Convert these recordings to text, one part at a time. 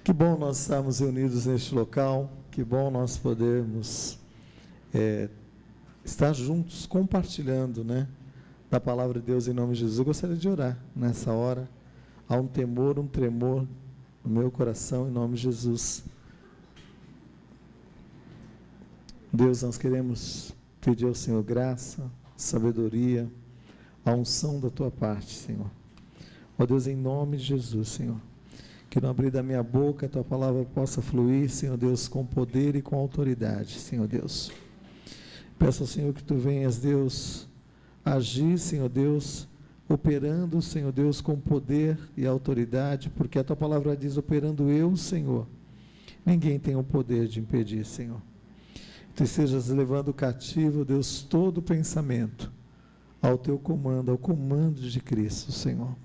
Que bom nós estarmos reunidos neste local, que bom nós podermos estar juntos, compartilhando, da palavra de Deus em nome de Jesus. Eu gostaria de orar nessa hora. Há um temor, um tremor no meu coração em nome de Jesus. Deus, nós queremos pedir ao Senhor graça, sabedoria, a unção da Tua parte, Senhor. Ó Deus, em nome de Jesus, Senhor, que no abrir da minha boca a Tua palavra possa fluir, Senhor Deus, com poder e com autoridade, Senhor Deus. Peço ao Senhor que Tu venhas, Deus, agir, Senhor Deus, operando, Senhor Deus, com poder e autoridade, porque a Tua palavra diz, operando eu, Senhor, ninguém tem o poder de impedir, Senhor. Tu estejas levando cativo, Deus, todo pensamento ao Teu comando, ao comando de Cristo, Senhor.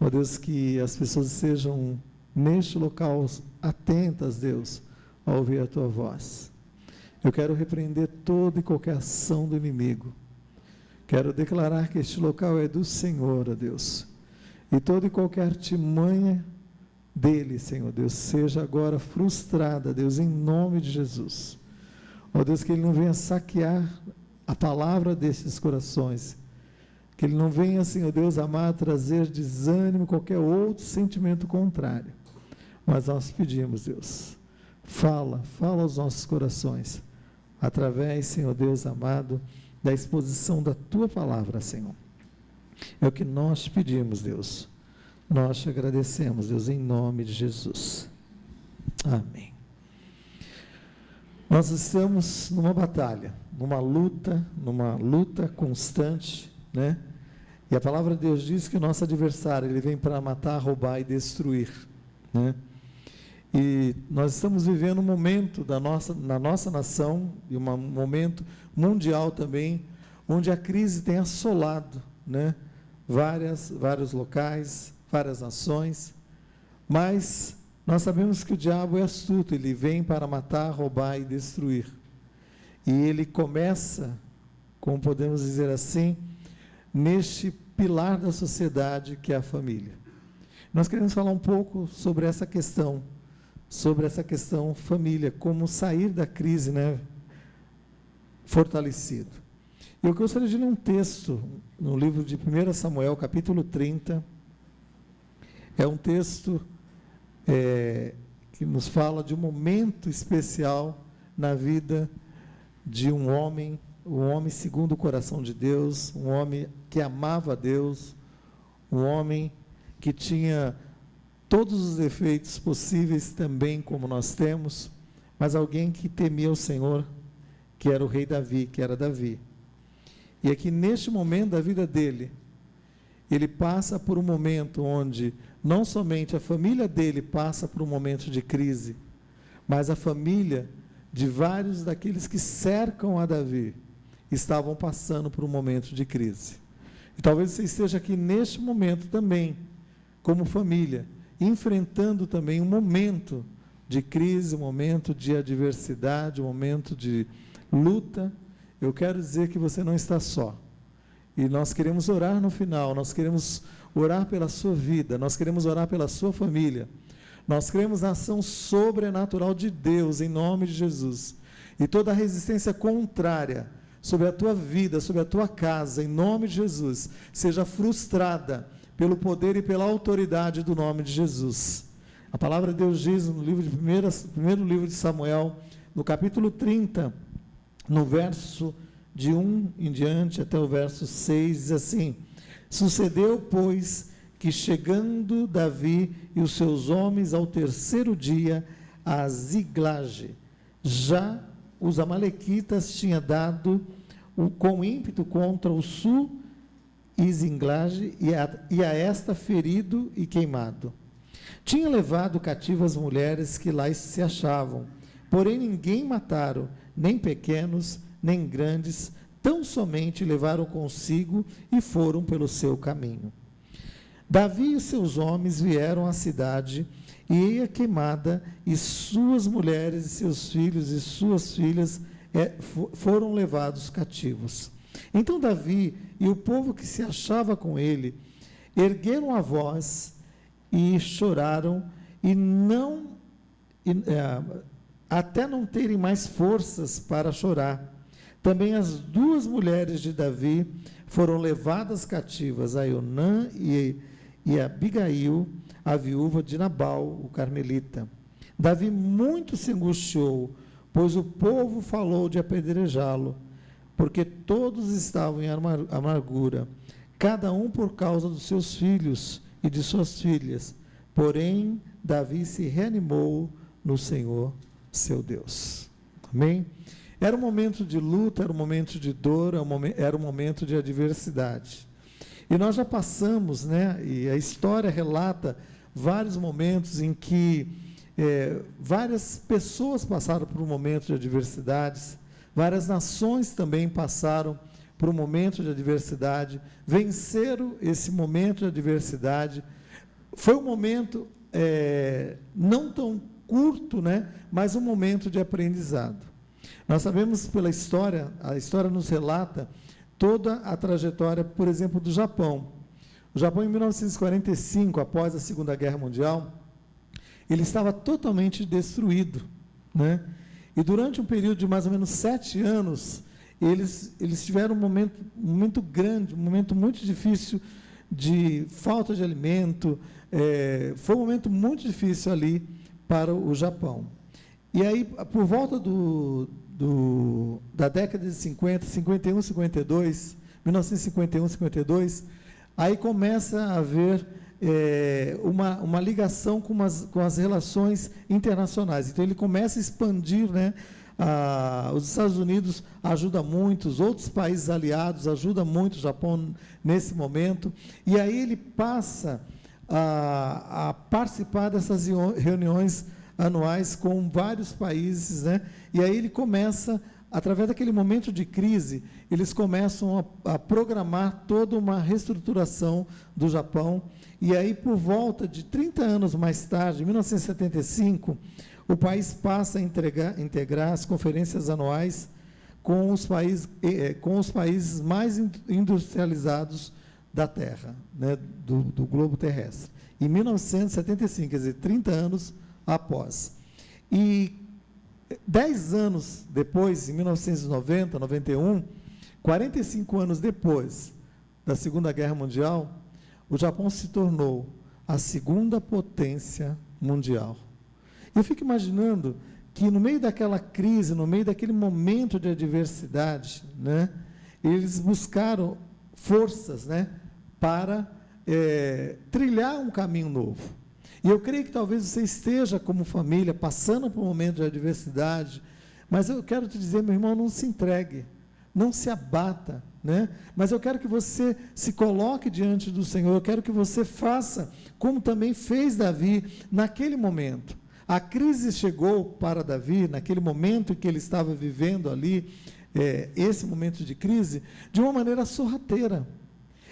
Ó Deus, que as pessoas sejam neste local atentas, Deus, a ouvir a Tua voz. Eu quero repreender toda e qualquer ação do inimigo. Quero declarar que este local é do Senhor, ó Deus. E toda e qualquer artimanha dele, Senhor Deus, seja agora frustrada, Deus, em nome de Jesus. Ó Deus, que ele não venha saquear a palavra desses corações. Que ele não venha, Senhor Deus, amar, trazer desânimo, qualquer outro sentimento contrário. Mas nós pedimos, Deus, fala aos nossos corações, através, Senhor Deus amado, da exposição da Tua palavra, Senhor. É o que nós te pedimos, Deus. Nós te agradecemos, Deus, em nome de Jesus. Amém. Nós estamos numa batalha, numa luta constante, E a palavra de Deus diz que o nosso adversário, ele vem para matar, roubar e destruir, E nós estamos vivendo um momento na nossa nação, e um momento mundial também, onde a crise tem assolado, vários locais, várias nações, mas nós sabemos que o diabo é astuto, ele vem para matar, roubar e destruir. E ele começa, como podemos dizer assim, neste pilar da sociedade que é a família. Nós queremos falar um pouco sobre essa questão família, como sair da crise, fortalecido. Eu gostaria de ler um texto no livro de 1 Samuel, capítulo 30, é um texto que nos fala de um momento especial na vida de um homem segundo o coração de Deus, um homem que amava a Deus, um homem que tinha todos os defeitos possíveis também, como nós temos, mas alguém que temia o Senhor, que era o rei Davi, que era Davi. E é que neste momento da vida dele, ele passa por um momento onde não somente a família dele passa por um momento de crise, mas a família de vários daqueles que cercam a Davi estavam passando por um momento de crise. E talvez você esteja aqui neste momento também, como família, enfrentando também um momento de crise, um momento de adversidade, um momento de luta. Eu quero dizer que você não está só. E nós queremos orar no final, nós queremos orar pela sua vida, nós queremos orar pela sua família. Nós cremos na ação sobrenatural de Deus, em nome de Jesus. E toda a resistência contrária sobre a tua vida, sobre a tua casa, em nome de Jesus, seja frustrada pelo poder e pela autoridade do nome de Jesus. A palavra de Deus diz no livro de primeiro livro de Samuel, no capítulo 30, no verso de 1 em diante até o verso 6, diz assim: sucedeu, pois, que chegando Davi e os seus homens ao terceiro dia a Ziglage, já os amalequitas tinham dado com ímpeto contra o sul e Ziglage, e a esta ferido e queimado. Tinha levado cativas mulheres que lá se achavam, porém ninguém mataram, nem pequenos, nem grandes, tão somente levaram consigo e foram pelo seu caminho. Davi e seus homens vieram à cidade, e eia queimada, e suas mulheres, e seus filhos, e suas filhas foram levados cativos. Então Davi e o povo que se achava com ele, ergueram a voz, e choraram, e não até não terem mais forças para chorar. Também as 2 mulheres de Davi foram levadas cativas, Aionã e Abigail, a viúva de Nabal, o carmelita. Davi muito se angustiou, pois o povo falou de apedrejá-lo, porque todos estavam em amargura, cada um por causa dos seus filhos e de suas filhas. Porém, Davi se reanimou no Senhor, seu Deus. Amém? Era um momento de luta, era um momento de dor, era um momento de adversidade. E nós já passamos, né? E a história relata vários momentos em que várias pessoas passaram por um momento de adversidades, várias nações também passaram por um momento de adversidade, venceram esse momento de adversidade. Foi um momento não tão curto, né? Mas um momento de aprendizado. Nós sabemos pela história, a história nos relata toda a trajetória, por exemplo, do Japão. O Japão, em 1945, após a Segunda Guerra Mundial, ele estava totalmente destruído, né? E durante um período de mais ou menos 7 anos, eles tiveram um momento grande, um momento muito difícil de falta de alimento. Foi um momento muito difícil ali para o Japão. E aí, por volta da década de 50, 51, 52, 1951, 52, aí começa a haver uma ligação com as relações internacionais. Então, ele começa a expandir, né? Os Estados Unidos ajudam muito, os outros países aliados ajudam muito o Japão nesse momento, e aí ele passa a participar dessas reuniões anuais com vários países, né? E aí ele começa, através daquele momento de crise, eles começam a programar toda uma reestruturação do Japão, e aí por volta de 30 anos mais tarde, em 1975, o país passa a integrar as conferências anuais com os países mais industrializados da Terra, né, do globo terrestre. Em 1975, quer dizer, 30 anos após. E 10 anos depois, em 1990, 91, 45 anos depois da Segunda Guerra Mundial, o Japão se tornou a segunda potência mundial. Eu fico imaginando que no meio daquela crise, no meio daquele momento de adversidade, né, eles buscaram forças, né, para trilhar um caminho novo. E eu creio que talvez você esteja, como família, passando por um momento de adversidade, mas eu quero te dizer, meu irmão, não se entregue, não se abata, né? Mas eu quero que você se coloque diante do Senhor, eu quero que você faça como também fez Davi naquele momento. A crise chegou para Davi, naquele momento em que ele estava vivendo ali, esse momento de crise, de uma maneira sorrateira.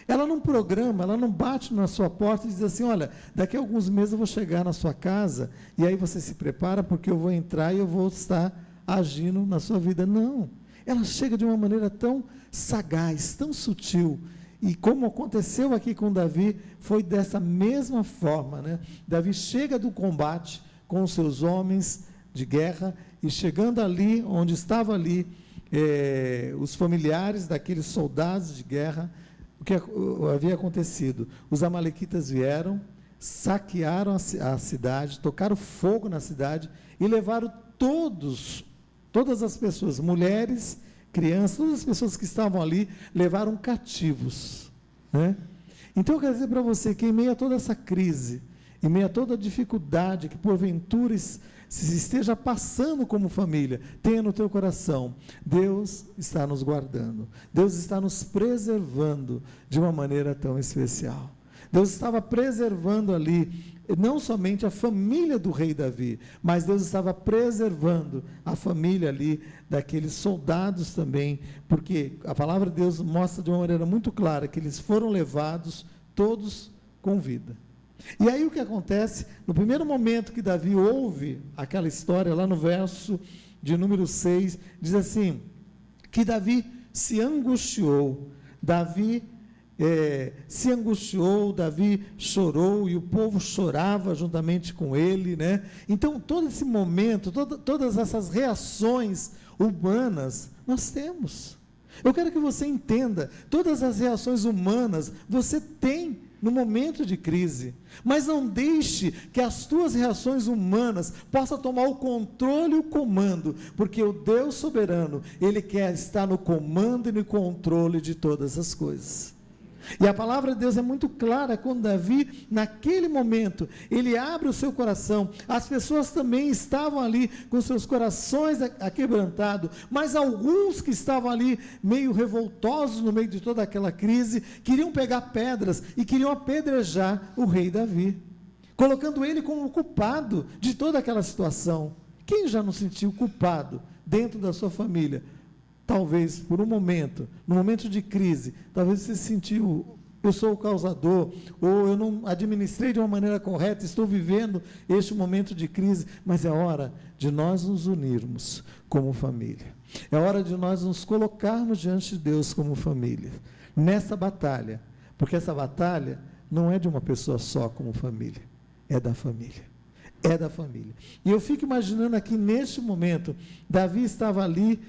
Ela não programa, ela não bate na sua porta e diz assim, olha, daqui a alguns meses eu vou chegar na sua casa, e aí você se prepara porque eu vou entrar e eu vou estar agindo na sua vida. Não, ela chega de uma maneira tão sagaz, tão sutil, e como aconteceu aqui com Davi, foi dessa mesma forma, né? Davi chega do combate com os seus homens de guerra, e chegando ali, onde estava ali, os familiares daqueles soldados de guerra, o que havia acontecido? Os amalequitas vieram, saquearam a cidade, tocaram fogo na cidade e levaram todas as pessoas, mulheres, crianças, todas as pessoas que estavam ali, levaram cativos, né? Então eu quero dizer para você que em meio a toda essa crise, em meio a toda a dificuldade que porventura se esteja passando como família, tenha no teu coração, Deus está nos guardando, Deus está nos preservando de uma maneira tão especial. Deus estava preservando ali, não somente a família do rei Davi, mas Deus estava preservando a família ali, daqueles soldados também, porque a palavra de Deus mostra de uma maneira muito clara, que eles foram levados todos com vida. E aí o que acontece, no primeiro momento que Davi ouve aquela história, lá no verso de número 6, diz assim, que Davi se angustiou, Davi se angustiou, Davi chorou e o povo chorava juntamente com ele, né? Então, todo esse momento, todas essas reações humanas, nós temos. Eu quero que você entenda, todas as reações humanas você tem no momento de crise, mas não deixe que as tuas reações humanas possam tomar o controle e o comando, porque o Deus soberano, Ele quer estar no comando e no controle de todas as coisas. E a palavra de Deus é muito clara, quando Davi, naquele momento, ele abre o seu coração, as pessoas também estavam ali com seus corações aquebrantados, mas alguns que estavam ali meio revoltosos no meio de toda aquela crise, queriam pegar pedras e queriam apedrejar o rei Davi, colocando ele como culpado de toda aquela situação. Quem já não se sentiu culpado dentro da sua família? Talvez por um momento, no momento de crise, talvez você se sentiu, eu sou o causador, ou eu não administrei de uma maneira correta, estou vivendo este momento de crise, mas é hora de nós nos unirmos como família, é hora de nós nos colocarmos diante de Deus como família, nessa batalha, porque essa batalha não é de uma pessoa só como família, é da família. É da família. E eu fico imaginando aqui, neste momento, Davi estava ali,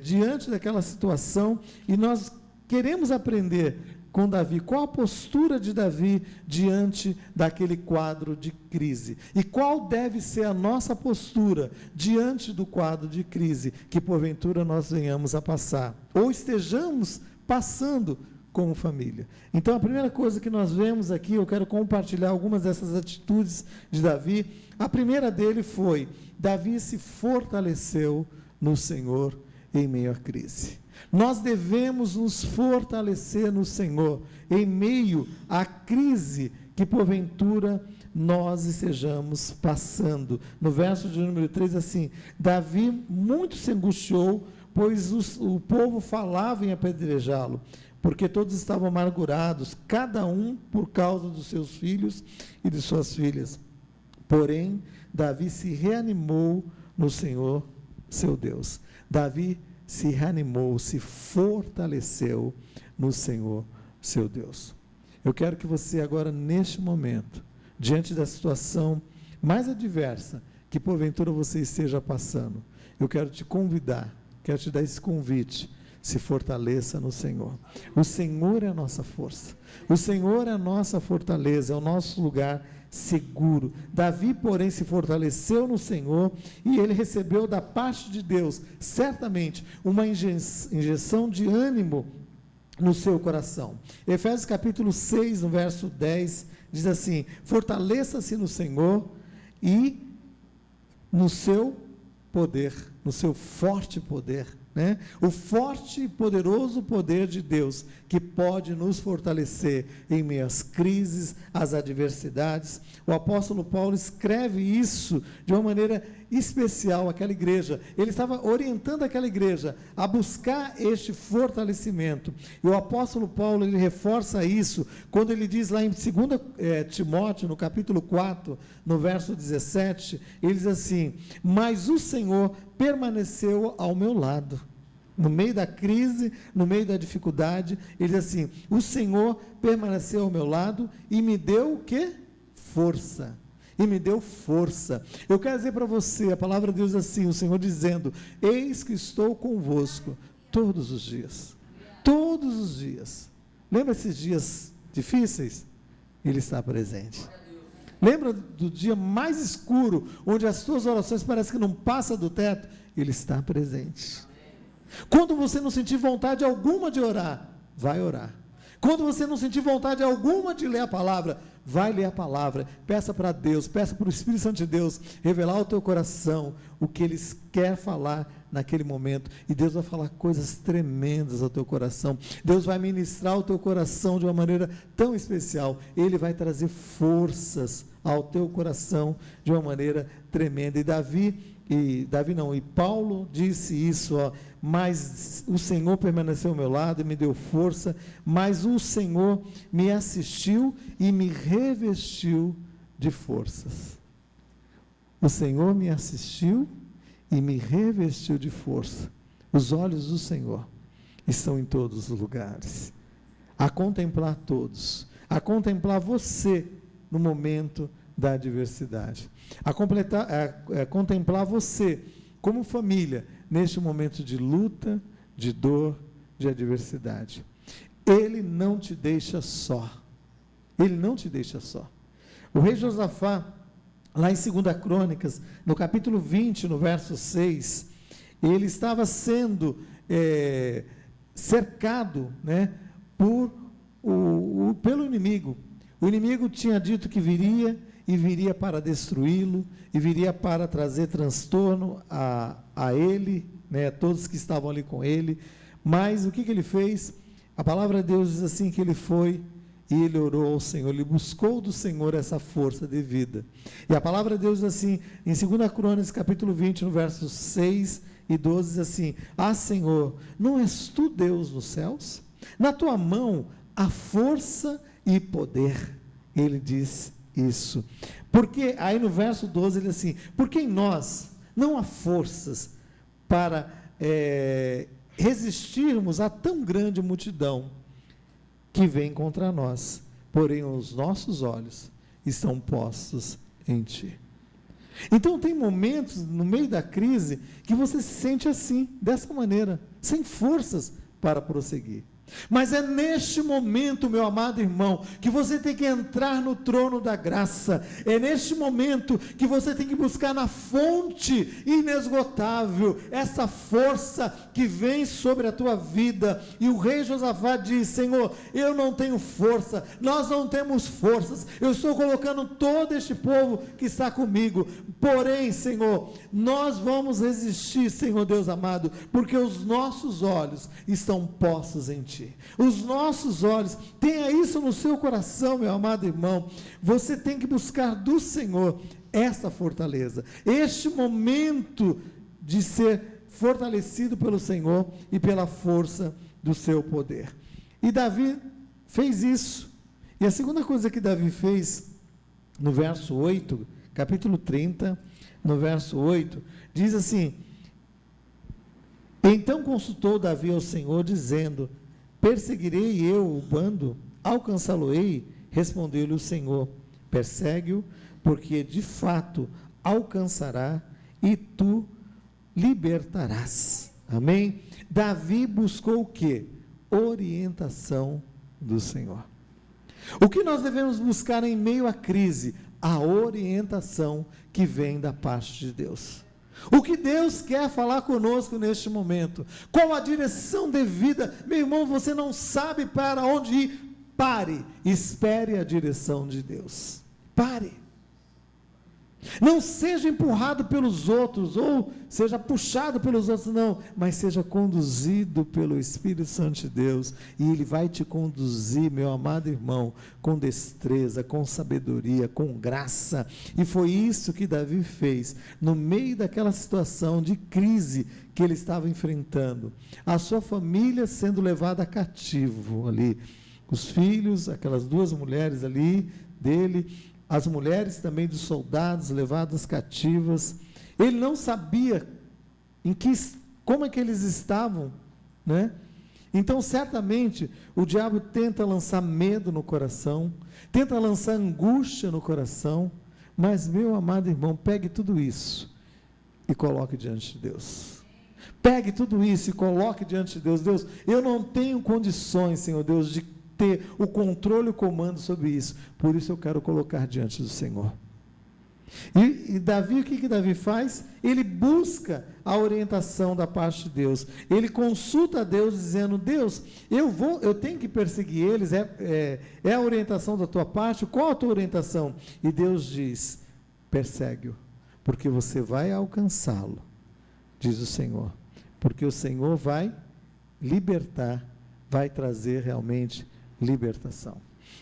diante daquela situação, e nós queremos aprender com Davi, qual a postura de Davi diante daquele quadro de crise, e qual deve ser a nossa postura diante do quadro de crise, que porventura nós venhamos a passar, ou estejamos passando como família. Então, a primeira coisa que nós vemos aqui, eu quero compartilhar algumas dessas atitudes de Davi. A primeira dele foi, Davi se fortaleceu no Senhor em meio à crise. Nós devemos nos fortalecer no Senhor em meio à crise que porventura nós estejamos passando. No verso de número 3, assim, Davi muito se angustiou, pois o povo falava em apedrejá-lo, porque todos estavam amargurados, cada um por causa dos seus filhos e de suas filhas. Porém, Davi se reanimou no Senhor, seu Deus. Davi se reanimou, se fortaleceu no Senhor, seu Deus. Eu quero que você agora, neste momento, diante da situação mais adversa que porventura você esteja passando, eu quero te convidar, quero te dar esse convite. Se fortaleça no Senhor. O Senhor é a nossa força. O Senhor é a nossa fortaleza, é o nosso lugar seguro. Davi, porém, se fortaleceu no Senhor e ele recebeu da parte de Deus, certamente, uma injeção de ânimo no seu coração. Efésios capítulo 6, no verso 10, diz assim: fortaleça-se no Senhor e no seu poder, no seu forte poder. Né? O forte e poderoso poder de Deus, que pode nos fortalecer em meio às crises, às adversidades. O apóstolo Paulo escreve isso de uma maneira especial àquela igreja. Ele estava orientando aquela igreja a buscar este fortalecimento. E o apóstolo Paulo, ele reforça isso, quando ele diz lá em 2 Timóteo, no capítulo 4, no verso 17, ele diz assim: mas o Senhor permaneceu ao meu lado. No meio da crise, no meio da dificuldade, ele diz assim: o Senhor permaneceu ao meu lado e me deu o quê? Força. E me deu força. Eu quero dizer para você, a palavra de Deus diz assim, o Senhor dizendo: eis que estou convosco todos os dias. Todos os dias. Lembra esses dias difíceis? Ele está presente. Lembra do dia mais escuro, onde as tuas orações parecem que não passam do teto? Ele está presente. Quando você não sentir vontade alguma de orar, vai orar. Quando você não sentir vontade alguma de ler a palavra, vai ler a palavra. Peça para Deus, peça para o Espírito Santo de Deus revelar ao teu coração o que Ele quer falar naquele momento. E Deus vai falar coisas tremendas ao teu coração. Deus vai ministrar o teu coração de uma maneira tão especial. Ele vai trazer forças ao teu coração de uma maneira tremenda. E Paulo disse isso, mas o Senhor permaneceu ao meu lado e me deu força, mas o Senhor me assistiu e me revestiu de forças. O Senhor me assistiu e me revestiu de força. Os olhos do Senhor estão em todos os lugares. a contemplar todos, a contemplar você no momento da adversidade, a contemplar você como família neste momento de luta, de dor, de adversidade. Ele não te deixa só. Ele não te deixa só. O rei Josafá, lá em 2 Crônicas, no capítulo 20, no verso 6, ele estava sendo cercado, né, pelo inimigo. O inimigo tinha dito que viria, e viria para destruí-lo, e viria para trazer transtorno a ele, né, a todos que estavam ali com ele. Mas o que ele fez? A palavra de Deus diz assim, que ele foi e ele orou ao Senhor, ele buscou do Senhor essa força de vida. E a palavra de Deus diz assim, em 2 Crônicas, capítulo 20, no versos 6 e 12, diz assim: Ah, Senhor, não és tu Deus nos céus? Na tua mão há força e poder. Ele diz isso. Porque, aí no verso 12, ele diz assim: porque em nós não há forças para resistirmos a tão grande multidão que vem contra nós, porém os nossos olhos estão postos em ti. Então tem momentos no meio da crise que você se sente assim, dessa maneira, sem forças para prosseguir. Mas é neste momento, meu amado irmão, que você tem que entrar no trono da graça. É neste momento que você tem que buscar na fonte inesgotável essa força que vem sobre a tua vida. E o rei Josafá diz: Senhor, eu não tenho força, nós não temos forças, eu estou colocando todo este povo que está comigo, porém, Senhor, nós vamos resistir, Senhor Deus amado, porque os nossos olhos estão postos em ti. Os nossos olhos, tenha isso no seu coração, meu amado irmão. Você tem que buscar do Senhor essa fortaleza, este momento de ser fortalecido pelo Senhor e pela força do seu poder. E Davi fez isso. E a segunda coisa que Davi fez, no verso 8, capítulo 30, no verso 8, diz assim: então consultou Davi ao Senhor, dizendo: perseguirei eu o bando? Alcançá-lo-ei? Respondeu-lhe o Senhor: persegue-o, porque de fato alcançará, e tu libertarás. Amém? Davi buscou o quê? Orientação do Senhor. O que nós devemos buscar em meio à crise? A orientação que vem da parte de Deus. O que Deus quer falar conosco neste momento? Qual a direção devida? Meu irmão, você não sabe para onde ir? Pare, espere a direção de Deus. Pare. Não seja empurrado pelos outros, ou seja puxado pelos outros, não, mas seja conduzido pelo Espírito Santo de Deus, e Ele vai te conduzir, meu amado irmão, com destreza, com sabedoria, com graça. E foi isso que Davi fez, no meio daquela situação de crise que ele estava enfrentando, a sua família sendo levada cativo ali, os filhos, aquelas duas mulheres ali dele, as mulheres também dos soldados levadas cativas. Ele não sabia como é que eles estavam, né? Então certamente o diabo tenta lançar medo no coração, tenta lançar angústia no coração, mas, meu amado irmão, pegue tudo isso e coloque diante de Deus. Pegue tudo isso e coloque diante de Deus. Deus, eu não tenho condições, Senhor Deus, de ter o controle e o comando sobre isso, por isso eu quero colocar diante do Senhor. E Davi, o que Davi faz? Ele busca a orientação da parte de Deus, ele consulta a Deus dizendo: Deus, eu tenho que perseguir eles, é a orientação da tua parte? Qual a tua orientação? E Deus diz: persegue-o, porque você vai alcançá-lo, diz o Senhor, porque o Senhor vai libertar, vai trazer realmente libertação.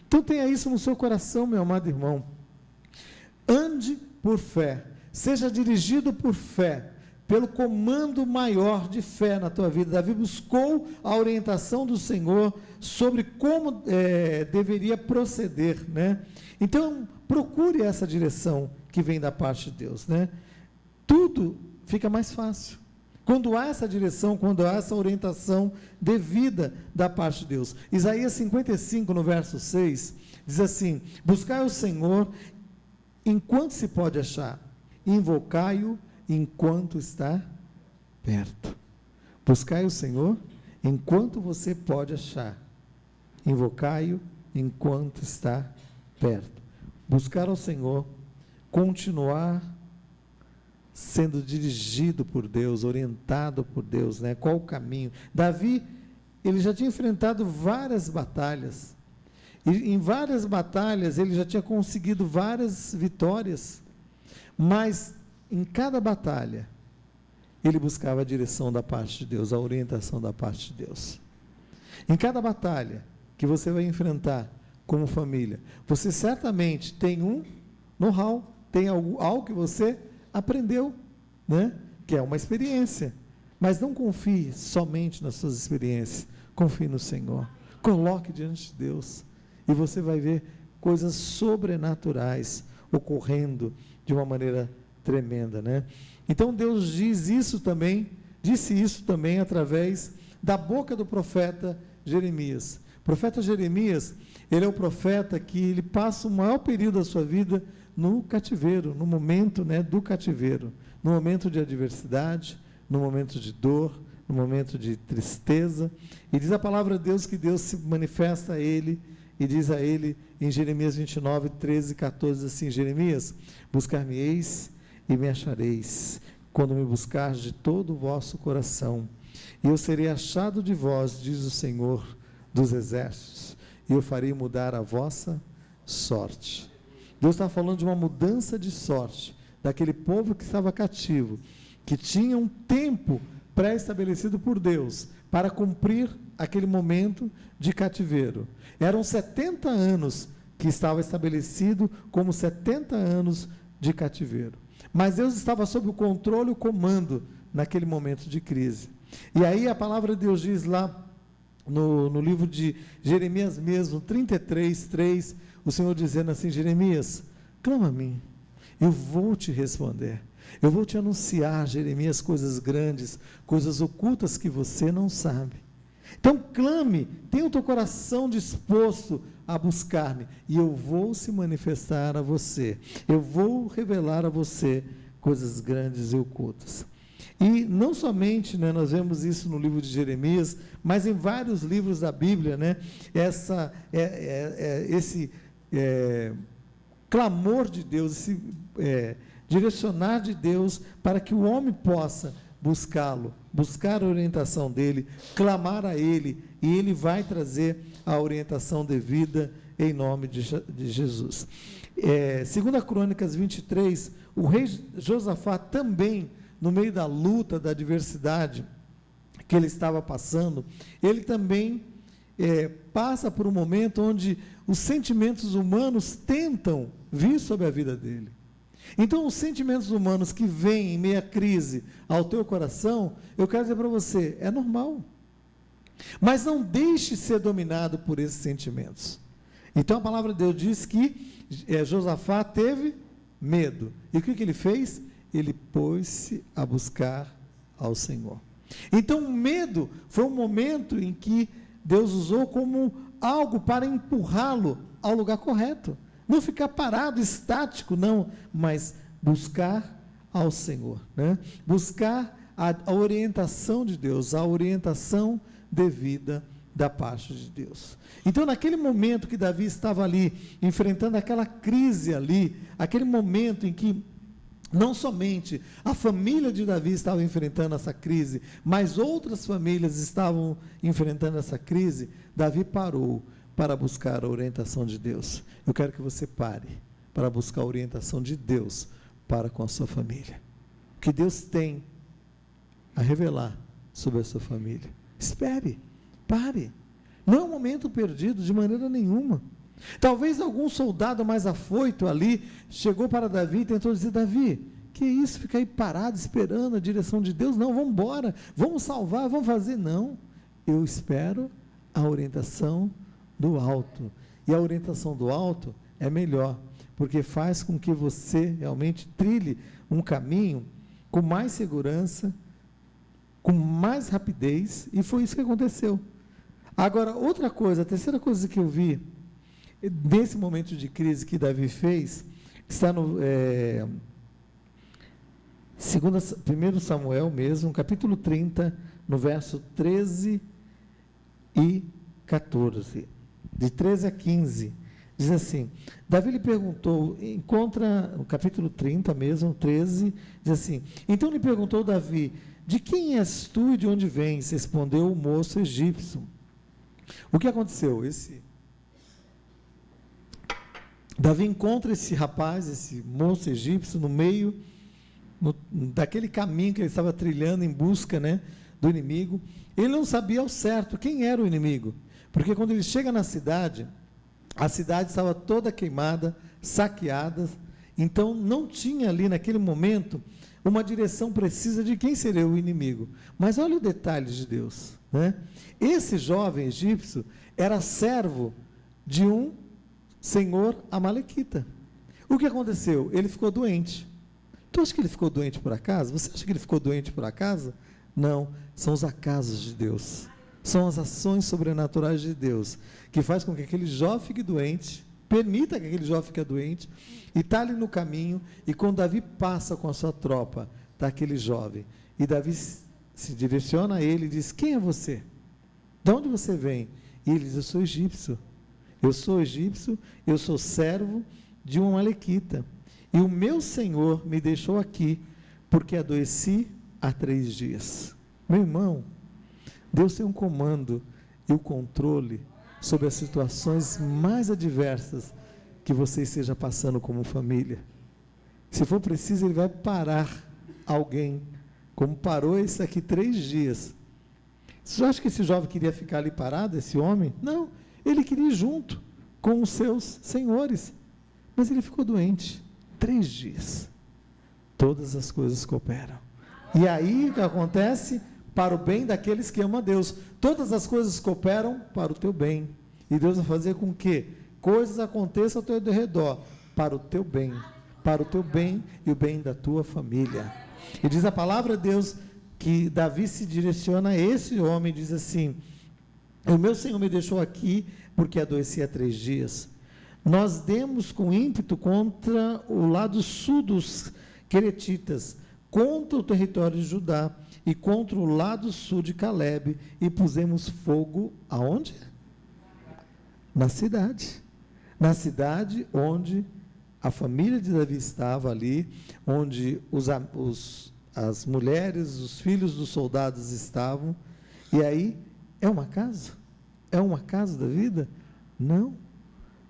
Então tenha isso no seu coração, meu amado irmão. Ande por fé, seja dirigido por fé, pelo comando maior de fé na tua vida. Davi buscou a orientação do Senhor sobre como deveria proceder, né? Então procure essa direção que vem da parte de Deus, né? Tudo fica mais fácil, Quando há essa direção, quando há essa orientação devida da parte de Deus. Isaías 55, no verso 6, diz assim: buscai o Senhor enquanto se pode achar, invocai-o enquanto está perto. Buscai o Senhor enquanto você pode achar, invocai-o enquanto está perto. Buscar ao Senhor, continuar sendo dirigido por Deus, orientado por Deus, né? Qual o caminho? Davi, ele já tinha enfrentado várias batalhas, e em várias batalhas ele já tinha conseguido várias vitórias, mas em cada batalha ele buscava a direção da parte de Deus, a orientação da parte de Deus. Em cada batalha que você vai enfrentar como família, você certamente tem um know-how, tem algo que você aprendeu, né? Que é uma experiência, mas não confie somente nas suas experiências, confie no Senhor, coloque diante de Deus, e você vai ver coisas sobrenaturais ocorrendo de uma maneira tremenda, né? Então Deus disse isso também através da boca do profeta Jeremias. O profeta Jeremias, ele é o profeta que ele passa o maior período da sua vida no cativeiro, no momento, né, do cativeiro, no momento de adversidade, no momento de dor, no momento de tristeza, e diz a palavra de Deus que Deus se manifesta a ele, e diz a ele em Jeremias 29, 13 e 14, assim: Jeremias, buscar-me-eis e me achareis, quando me buscar de todo o vosso coração, e eu serei achado de vós, diz o Senhor dos exércitos, e eu farei mudar a vossa sorte. Deus está falando de uma mudança de sorte, daquele povo que estava cativo, que tinha um tempo pré-estabelecido por Deus, para cumprir aquele momento de cativeiro. Eram 70 anos que estava estabelecido como 70 anos de cativeiro. Mas Deus estava sob o controle e o comando naquele momento de crise. E aí a palavra de Deus diz lá no livro de Jeremias mesmo, 33, 3, o Senhor dizendo assim: Jeremias, clama a mim, eu vou te responder, eu vou te anunciar, Jeremias, coisas grandes, coisas ocultas que você não sabe. Então clame, tenha o teu coração disposto a buscar-me, e eu vou se manifestar a você, eu vou revelar a você coisas grandes e ocultas. E não somente, né, nós vemos isso no livro de Jeremias, mas em vários livros da Bíblia, né, esse clamor de Deus, esse direcionar de Deus para que o homem possa buscá-lo, buscar a orientação dele, clamar a ele, e ele vai trazer a orientação devida em nome de Jesus. 2 Crônicas 23, o rei Josafá também, no meio da luta, da adversidade que ele estava passando, ele também passa por um momento onde os sentimentos humanos tentam vir sobre a vida dele. Então, os sentimentos humanos que vêm em meio à crise ao teu coração, eu quero dizer para você, é normal. Mas não deixe ser dominado por esses sentimentos. Então, a palavra de Deus diz que Josafá teve medo. E o que ele fez? Ele pôs-se a buscar ao Senhor. Então, o medo foi um momento em que Deus usou como algo para empurrá-lo ao lugar correto. Não ficar parado, estático, não, mas buscar ao Senhor, né? Buscar a orientação de Deus, a orientação devida da parte de Deus. Então, naquele momento que Davi estava ali, enfrentando aquela crise ali, aquele momento em que não somente a família de Davi estava enfrentando essa crise, mas outras famílias estavam enfrentando essa crise, Davi parou para buscar a orientação de Deus. Eu quero que você pare para buscar a orientação de Deus para com a sua família. O que Deus tem a revelar sobre a sua família. Espere, pare. Não é um momento perdido de maneira nenhuma. Talvez algum soldado mais afoito ali chegou para Davi e tentou dizer: Davi, que isso, ficar aí parado esperando a direção de Deus? Não, vamos embora, vamos salvar, vamos fazer. Não, eu espero a orientação do alto, e a orientação do alto é melhor, porque faz com que você realmente trilhe um caminho com mais segurança, com mais rapidez, e foi isso que aconteceu. Agora, outra coisa, a terceira coisa que eu vi, nesse momento de crise que Davi fez, está no 1 Samuel mesmo, capítulo 30, no verso 13 e 14, de 13 a 15, diz assim, Davi lhe perguntou, encontra no capítulo 30 mesmo, 13, diz assim, então lhe perguntou Davi, de quem és tu e de onde vens? Respondeu o moço egípcio. O que aconteceu? Davi encontra esse rapaz, esse moço egípcio, no meio daquele caminho que ele estava trilhando em busca, né, do inimigo. Ele não sabia ao certo quem era o inimigo, porque quando ele chega na cidade, a cidade estava toda queimada, saqueada, então não tinha ali naquele momento uma direção precisa de quem seria o inimigo. Mas olha o detalhe de Deus, né? Esse jovem egípcio era servo de um senhor amalequita. O que aconteceu? Ele ficou doente. Tu acha que ele ficou doente por acaso? Você acha que ele ficou doente por acaso? Não, são os acasos de Deus. São as ações sobrenaturais de Deus, que faz com que aquele jovem fique doente, permita que aquele jovem fique doente, e está ali no caminho, e quando Davi passa com a sua tropa, está aquele jovem, e Davi se direciona a ele e diz, quem é você? De onde você vem? E ele diz, eu sou egípcio, eu sou servo de um amalequita, e o meu Senhor me deixou aqui, porque adoeci há 3 dias. Meu irmão, Deus tem um comando e o controle sobre as situações mais adversas que você esteja passando como família. Se for preciso, Ele vai parar alguém, como parou esse aqui 3 dias. Você acha que esse jovem queria ficar ali parado, esse homem? Não, ele queria ir junto com os seus senhores, mas ele ficou doente 3 dias. Todas as coisas cooperam. E aí o que acontece? Para o bem daqueles que amam a Deus. Todas as coisas cooperam para o teu bem. E Deus vai fazer com que coisas aconteçam ao teu redor, para o teu bem e o bem da tua família. E diz a palavra de Deus que Davi se direciona a esse homem e diz assim, o meu Senhor me deixou aqui porque adoeci há 3 dias. Nós demos com ímpeto contra o lado sul dos queretitas, contra o território de Judá e contra o lado sul de Calebe, e pusemos fogo aonde? Na cidade onde a família de Davi estava ali, onde as mulheres, os filhos dos soldados estavam. E aí, é um acaso? É um acaso da vida? Não,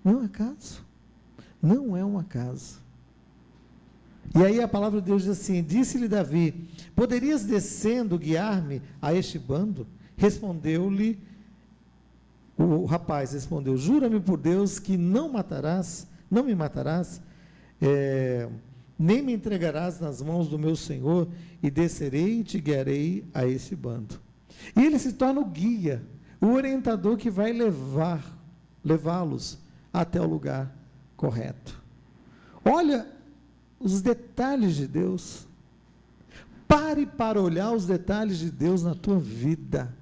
não é um acaso. Não é um acaso. E aí a palavra de Deus diz assim, disse-lhe Davi, poderias descendo guiar-me a este bando? Respondeu-lhe, o rapaz respondeu, jura-me por Deus que não me matarás, nem me entregarás nas mãos do meu Senhor, e descerei e te guiarei a este bando. E ele se torna o guia, o orientador que vai levá-los até o lugar correto. Olha os detalhes de Deus. Pare para olhar os detalhes de Deus na tua vida.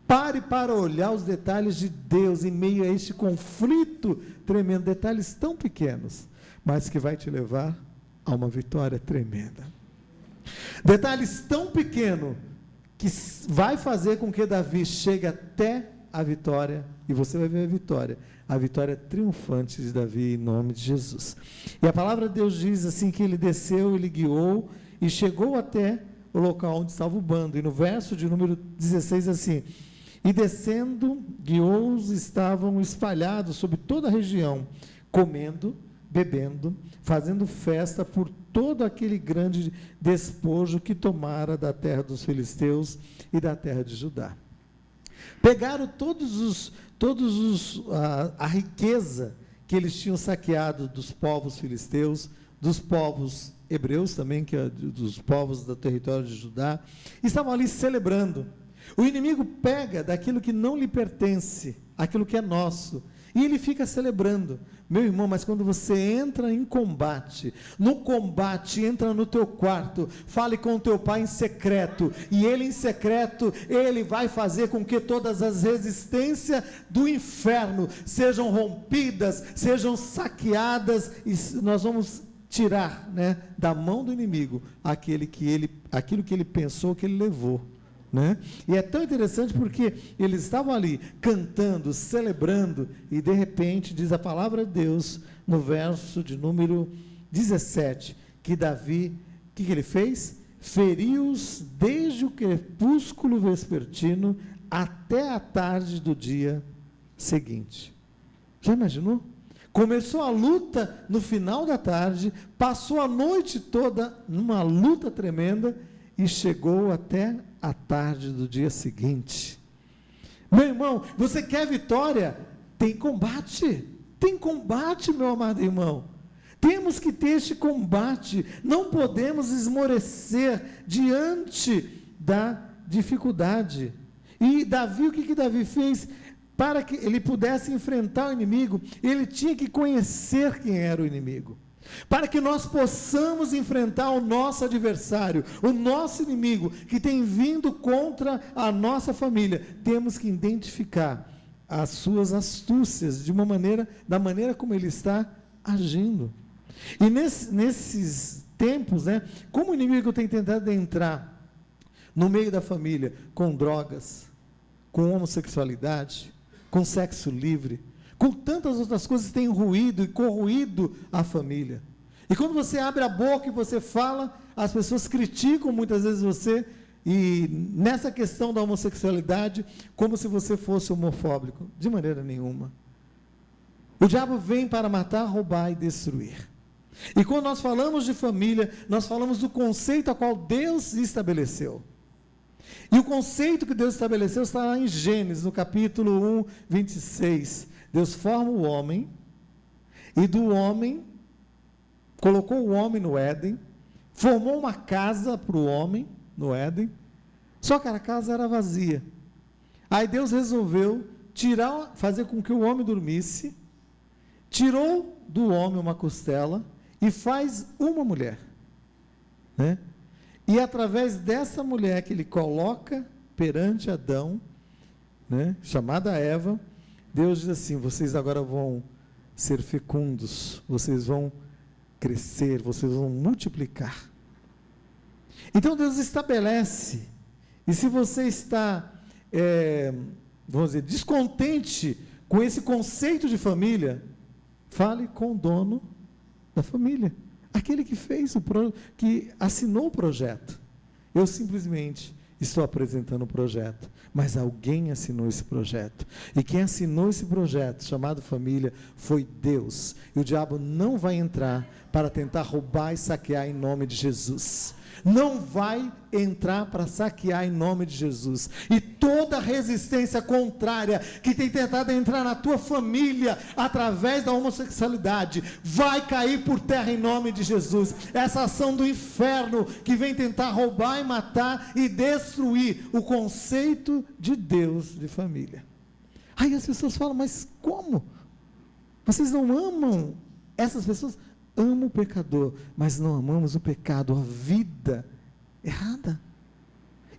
Pare para olhar os detalhes de Deus em meio a este conflito tremendo. Detalhes tão pequenos, mas que vai te levar a uma vitória tremenda. Detalhes tão pequenos que vai fazer com que Davi chegue até a vitória, e você vai ver a vitória triunfante de Davi em nome de Jesus. E a palavra de Deus diz assim que ele desceu, ele guiou e chegou até o local onde estava o bando, e no verso de número 16 assim, e descendo, guiou-os, estavam espalhados sobre toda a região, comendo, bebendo, fazendo festa por todo aquele grande despojo que tomara da terra dos filisteus e da terra de Judá. Pegaram a riqueza que eles tinham saqueado dos povos filisteus, dos povos hebreus também, dos povos do território de Judá, e estavam ali celebrando. O inimigo pega daquilo que não lhe pertence, aquilo que é nosso, E ele fica celebrando. Meu irmão, mas quando você entra em combate, no combate, entra no teu quarto, fale com o teu pai em secreto, e ele em secreto, ele vai fazer com que todas as resistências do inferno sejam rompidas, sejam saqueadas, e nós vamos tirar, né, da mão do inimigo aquilo que ele pensou que ele levou. Né? E é tão interessante porque eles estavam ali cantando, celebrando, e de repente diz a palavra de Deus no verso de número 17, que Davi, o que ele fez? Feriu-os desde o crepúsculo vespertino até a tarde do dia seguinte. Já imaginou? Começou a luta no final da tarde, passou a noite toda numa luta tremenda e chegou até a tarde do dia seguinte. Meu irmão, você quer vitória? Tem combate, meu amado irmão. Temos que ter este combate, não podemos esmorecer diante da dificuldade. E Davi, o que Davi fez? Para que ele pudesse enfrentar o inimigo, ele tinha que conhecer quem era o inimigo. Para que nós possamos enfrentar o nosso adversário, o nosso inimigo, que tem vindo contra a nossa família, temos que identificar as suas astúcias, da maneira como ele está agindo. E nesses tempos, né, como o inimigo tem tentado entrar no meio da família, com drogas, com homossexualidade, com sexo livre, com tantas outras coisas que têm ruído e corroído a família. E quando você abre a boca e você fala, as pessoas criticam muitas vezes você, e nessa questão da homossexualidade, como se você fosse homofóbico. De maneira nenhuma. O diabo vem para matar, roubar e destruir. E quando nós falamos de família, nós falamos do conceito a qual Deus estabeleceu. E o conceito que Deus estabeleceu está lá em Gênesis, no capítulo 1, 26. Deus forma o homem, e do homem, colocou o homem no Éden, formou uma casa para o homem, no Éden, só que a casa era vazia. Aí Deus resolveu fazer com que o homem dormisse, tirou do homem uma costela, e faz uma mulher, né? E através dessa mulher que ele coloca perante Adão, né, chamada Eva, Deus diz assim: vocês agora vão ser fecundos, vocês vão crescer, vocês vão multiplicar. Então Deus estabelece, e se você está, vamos dizer, descontente com esse conceito de família, fale com o dono da família, aquele que fez que assinou o projeto. Eu simplesmente estou apresentando o projeto, mas alguém assinou esse projeto, e quem assinou esse projeto, chamado família, foi Deus, e o diabo não vai entrar para tentar roubar e saquear em nome de Jesus, não vai entrar para saquear em nome de Jesus, e toda resistência contrária, que tem tentado entrar na tua família, através da homossexualidade, vai cair por terra em nome de Jesus. Essa ação do inferno, que vem tentar roubar e matar, e destruir o conceito de Deus de família. Aí as pessoas falam: mas como? Vocês não amam essas pessoas? Amam o pecador, mas não amamos o pecado, a vida errada.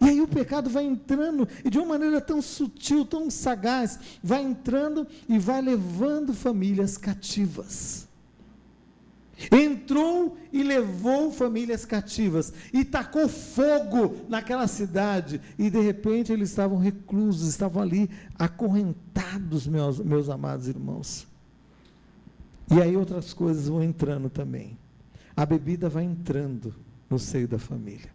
E aí o pecado vai entrando, e de uma maneira tão sutil, tão sagaz, vai entrando e vai levando famílias cativas. Entrou e levou famílias cativas, e tacou fogo naquela cidade, e de repente eles estavam reclusos, estavam ali acorrentados, meus amados irmãos. E aí outras coisas vão entrando também. A bebida vai entrando no seio da família.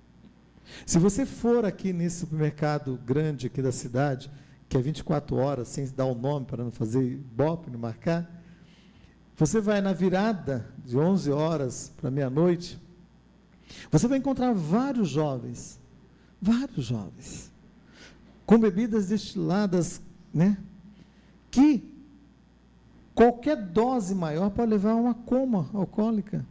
Se você for aqui nesse supermercado grande aqui da cidade, que é 24 horas, sem dar o nome para não fazer ibope, não marcar, você vai na virada de 11 horas para meia-noite, você vai encontrar vários jovens, com bebidas destiladas, né, que qualquer dose maior pode levar a uma coma alcoólica.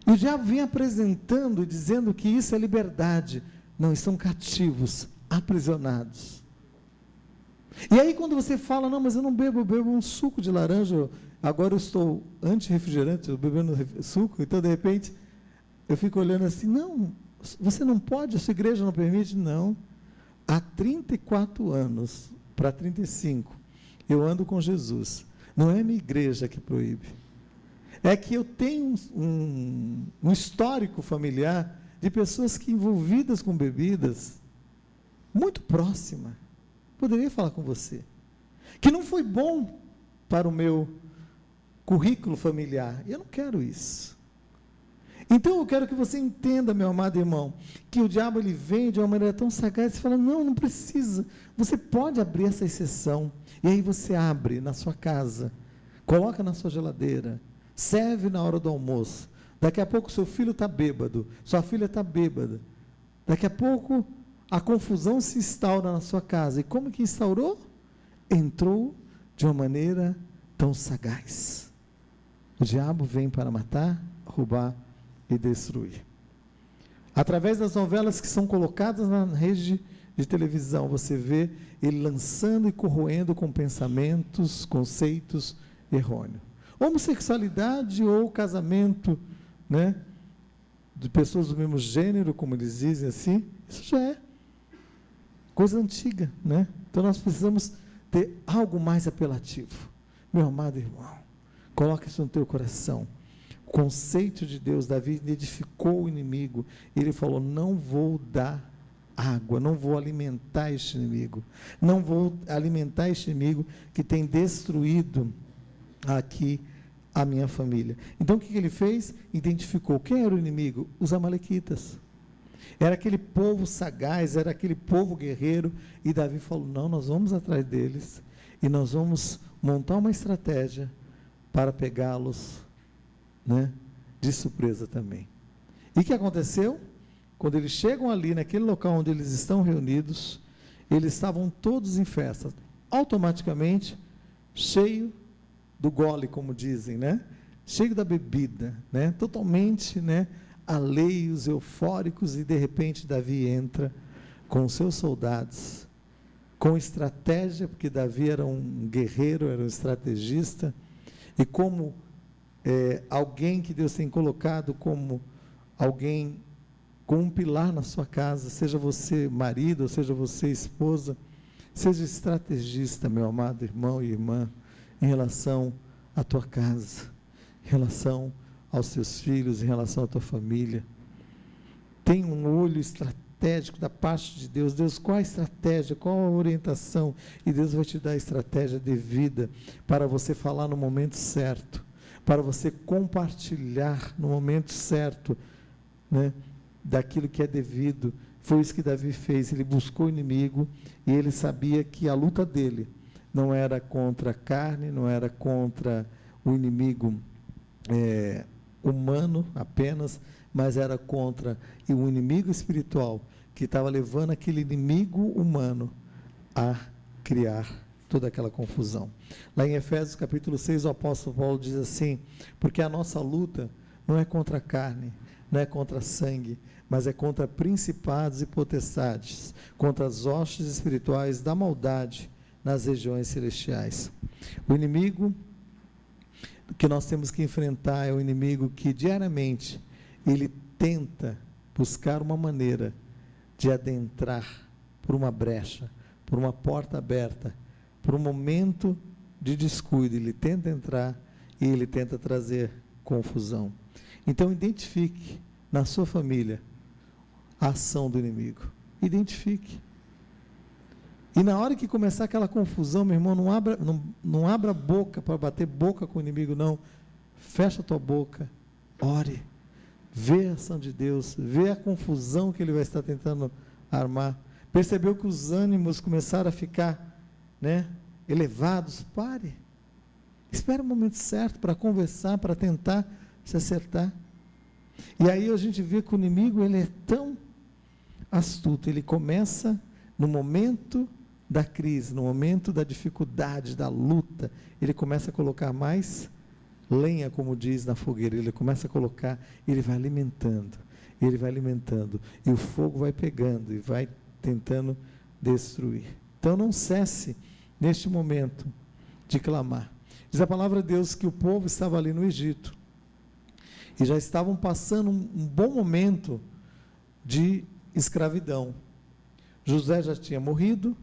E o diabo vem apresentando, dizendo que isso é liberdade. Não, estão cativos, aprisionados. E aí quando você fala, não, mas eu não bebo, eu bebo um suco de laranja, agora eu estou anti-refrigerante, eu bebendo suco, então de repente eu fico olhando assim, não, você não pode, a sua igreja não permite? Não. Há 34 anos, para 35, eu ando com Jesus. Não é minha igreja que proíbe. É que eu tenho um histórico familiar de pessoas que envolvidas com bebidas, muito próxima, poderia falar com você, que não foi bom para o meu currículo familiar. Eu não quero isso. Então eu quero que você entenda, meu amado irmão, que o diabo ele vem de uma maneira tão sagaz, você fala, não, não precisa, você pode abrir essa exceção, e aí você abre na sua casa, coloca na sua geladeira, serve na hora do almoço, daqui a pouco seu filho está bêbado, sua filha está bêbada, daqui a pouco a confusão se instaura na sua casa, e como que instaurou? Entrou de uma maneira tão sagaz. O diabo vem para matar, roubar e destruir. Através das novelas que são colocadas na rede de televisão, você vê ele lançando e corroendo com pensamentos, conceitos errôneos. Homossexualidade ou casamento, né, de pessoas do mesmo gênero, como eles dizem assim, isso já é coisa antiga, né? Então nós precisamos ter algo mais apelativo. Meu amado irmão, coloque isso no teu coração. O conceito de Deus, Davi edificou o inimigo, ele falou, não vou dar água, não vou alimentar este inimigo, não vou alimentar este inimigo que tem destruído aqui a minha família. Então o que ele fez? Identificou, quem era o inimigo? Os amalequitas, era aquele povo sagaz, era aquele povo guerreiro, e Davi falou, não, nós vamos atrás deles, e nós vamos montar uma estratégia para pegá-los, né, de surpresa também. E o que aconteceu? Quando eles chegam ali, naquele local onde eles estão reunidos, eles estavam todos em festa, automaticamente, cheio do gole, como dizem, né? Cheio da bebida, né? Totalmente, né, alheios, eufóricos, e de repente Davi entra com seus soldados, com estratégia, porque Davi era um guerreiro, era um estrategista, e como alguém que Deus tem colocado como alguém com um pilar na sua casa, seja você marido, ou seja você esposa, seja estrategista, meu amado irmão e irmã, em relação à tua casa, em relação aos teus filhos, em relação à tua família. Tem um olho estratégico da parte de Deus. Deus, qual a estratégia, qual a orientação? E Deus vai te dar a estratégia devida para você falar no momento certo, para você compartilhar no momento certo, né, daquilo que é devido. Foi isso que Davi fez, ele buscou o inimigo, e ele sabia que a luta dele não era contra a carne, não era contra o inimigo humano apenas, mas era contra o inimigo espiritual, que estava levando aquele inimigo humano a criar toda aquela confusão. Lá em Efésios capítulo 6, o apóstolo Paulo diz assim, porque a nossa luta não é contra a carne, não é contra sangue, mas é contra principados e potestades, contra as hostes espirituais da maldade nas regiões celestiais. O inimigo que nós temos que enfrentar é o inimigo que diariamente ele tenta buscar uma maneira de adentrar por uma brecha, por uma porta aberta, por um momento de descuido. Ele tenta entrar e ele tenta trazer confusão. Então identifique na sua família a ação do inimigo. Identifique. E na hora que começar aquela confusão, meu irmão, não abra a boca para bater boca com o inimigo, não. Fecha a tua boca, ore, vê a ação de Deus, vê a confusão que ele vai estar tentando armar. Percebeu que os ânimos começaram a ficar, né, elevados? Pare. Espere o momento certo para conversar, para tentar se acertar. E aí a gente vê que o inimigo, ele é tão astuto, ele começa no momento da crise, no momento da dificuldade, da luta, ele começa a colocar mais lenha, como diz, na fogueira. Ele começa a colocar, ele vai alimentando, e o fogo vai pegando, e vai tentando destruir. Então não cesse neste momento de clamar. Diz a palavra de Deus que o povo estava ali no Egito, e já estavam passando um bom momento de escravidão. José já tinha morrido,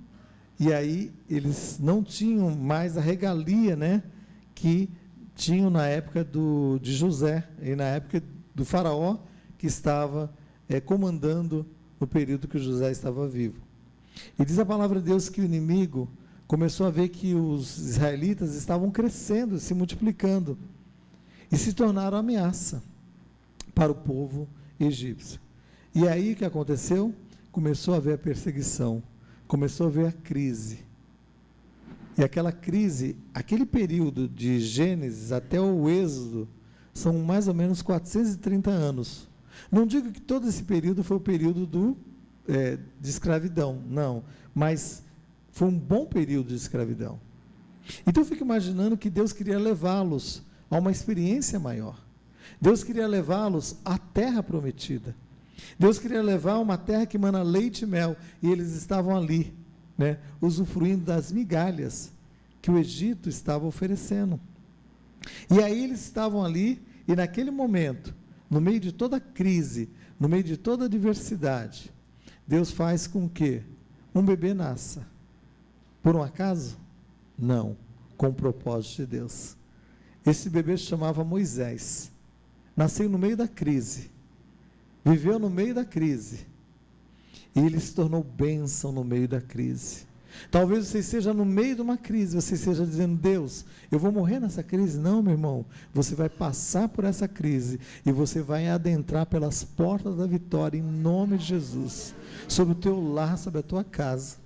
e aí eles não tinham mais a regalia, né, que tinham na época de José, e na época do faraó, que estava comandando no período que José estava vivo. E diz a palavra de Deus que o inimigo começou a ver que os israelitas estavam crescendo, se multiplicando, e se tornaram ameaça para o povo egípcio. E aí o que aconteceu? Começou a haver a perseguição, começou a haver a crise. E aquela crise, aquele período de Gênesis até o Êxodo, são mais ou menos 430 anos. Não digo que todo esse período foi o período de escravidão, não, mas foi um bom período de escravidão. Então eu fico imaginando que Deus queria levá-los a uma experiência maior. Deus queria levá-los à terra prometida. Deus queria levar a uma terra que mana leite e mel, e eles estavam ali, né, usufruindo das migalhas que o Egito estava oferecendo. E aí eles estavam ali, e naquele momento, no meio de toda a crise, no meio de toda a adversidade, Deus faz com que um bebê nasça. Por um acaso? Não, com o propósito de Deus. Esse bebê se chamava Moisés, nasceu no meio da crise, viveu no meio da crise, e ele se tornou bênção no meio da crise. Talvez você esteja no meio de uma crise, você esteja dizendo: Deus, eu vou morrer nessa crise. Não, meu irmão, você vai passar por essa crise, e você vai adentrar pelas portas da vitória, em nome de Jesus, sobre o teu lar, sobre a tua casa.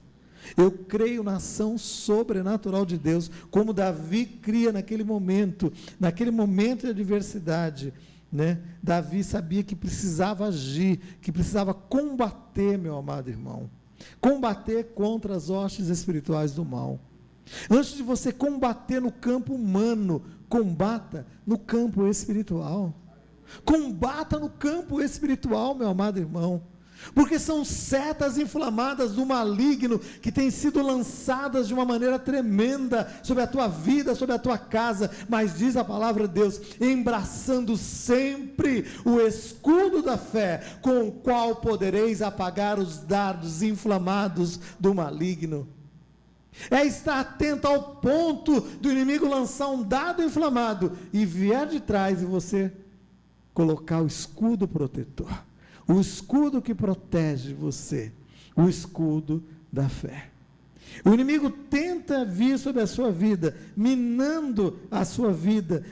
Eu creio na ação sobrenatural de Deus, como Davi cria naquele momento de adversidade, né? Davi sabia que precisava agir, que precisava combater, meu amado irmão, combater contra as hostes espirituais do mal. Antes de você combater no campo humano, combata no campo espiritual. Combata no campo espiritual, meu amado irmão, porque são setas inflamadas do maligno que têm sido lançadas de uma maneira tremenda sobre a tua vida, sobre a tua casa. Mas diz a palavra de Deus: embraçando sempre o escudo da fé, com o qual podereis apagar os dardos inflamados do maligno. É estar atento ao ponto do inimigo lançar um dardo inflamado e vier de trás, e você colocar o escudo protetor, o escudo que protege você, o escudo da fé. O inimigo tenta vir sobre a sua vida, minando a sua vida,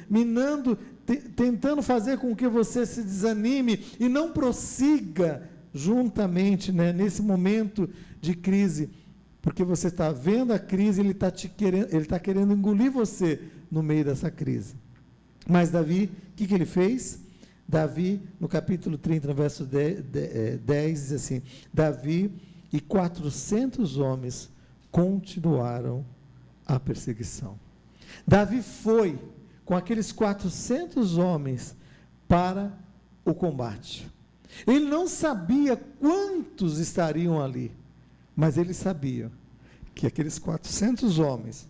tentando fazer com que você se desanime e não prossiga juntamente, né, nesse momento de crise, porque você está vendo a crise, ele está querendo engolir você no meio dessa crise. Mas Davi, o que ele fez? Davi, no capítulo 30, no verso 10, diz assim: Davi e 400 homens continuaram a perseguição. Davi foi com aqueles 400 homens para o combate. Ele não sabia quantos estariam ali, mas ele sabia que aqueles 400 homens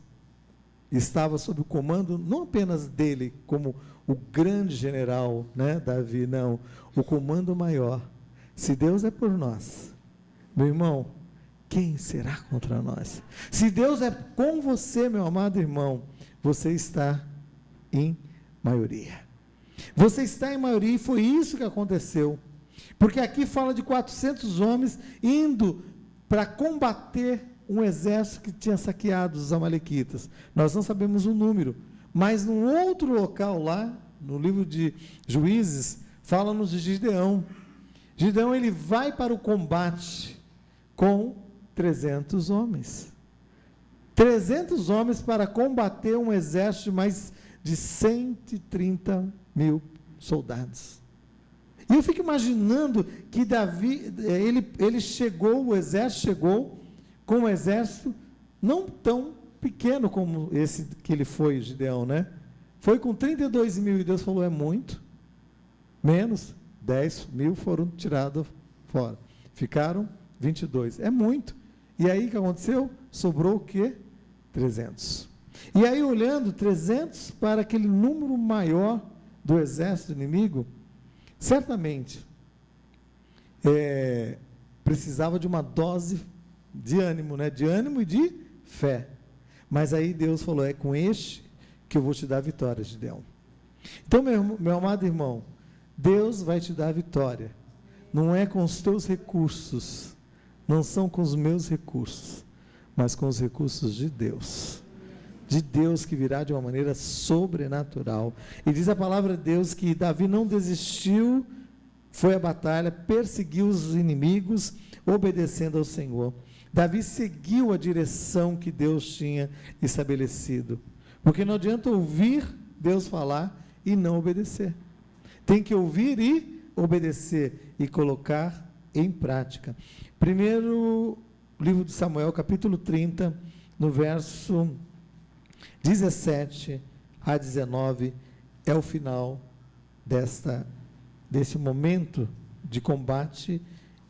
estavam sob o comando não apenas dele, como o grande general, né, Davi, não, o comando maior. Se Deus é por nós, meu irmão, quem será contra nós? Se Deus é com você, meu amado irmão, você está em maioria. Você está em maioria, e foi isso que aconteceu. Porque aqui fala de 400 homens indo para combater um exército que tinha saqueado os amalequitas. Nós não sabemos o número, mas num outro local lá, no livro de Juízes, fala-nos de Gideão. Gideão, ele vai para o combate com 300 homens. 300 homens para combater um exército de mais de 130 mil soldados. E eu fico imaginando que Davi, ele chegou, o exército chegou com um exército não tão pequeno como esse que ele foi, Gideão, né? Foi com 32 mil, e Deus falou: é muito, menos 10 mil foram tirados fora, ficaram 22, é muito. E aí o que aconteceu? Sobrou o quê? 300. E aí, olhando 300 para aquele número maior do exército inimigo, certamente precisava de uma dose de ânimo, né? De ânimo e de fé. Mas aí Deus falou: é com este que eu vou te dar a vitória, Gideão. Então, meu amado irmão, Deus vai te dar a vitória. Não é com os teus recursos, não são com os meus recursos, mas com os recursos de Deus. De Deus, que virá de uma maneira sobrenatural. E diz a palavra de Deus que Davi não desistiu, foi à batalha, perseguiu os inimigos, obedecendo ao Senhor. Davi seguiu a direção que Deus tinha estabelecido, porque não adianta ouvir Deus falar e não obedecer. Tem que ouvir e obedecer e colocar em prática. Primeiro livro de Samuel, capítulo 30, no verso 17 a 19, é o final desse momento de combate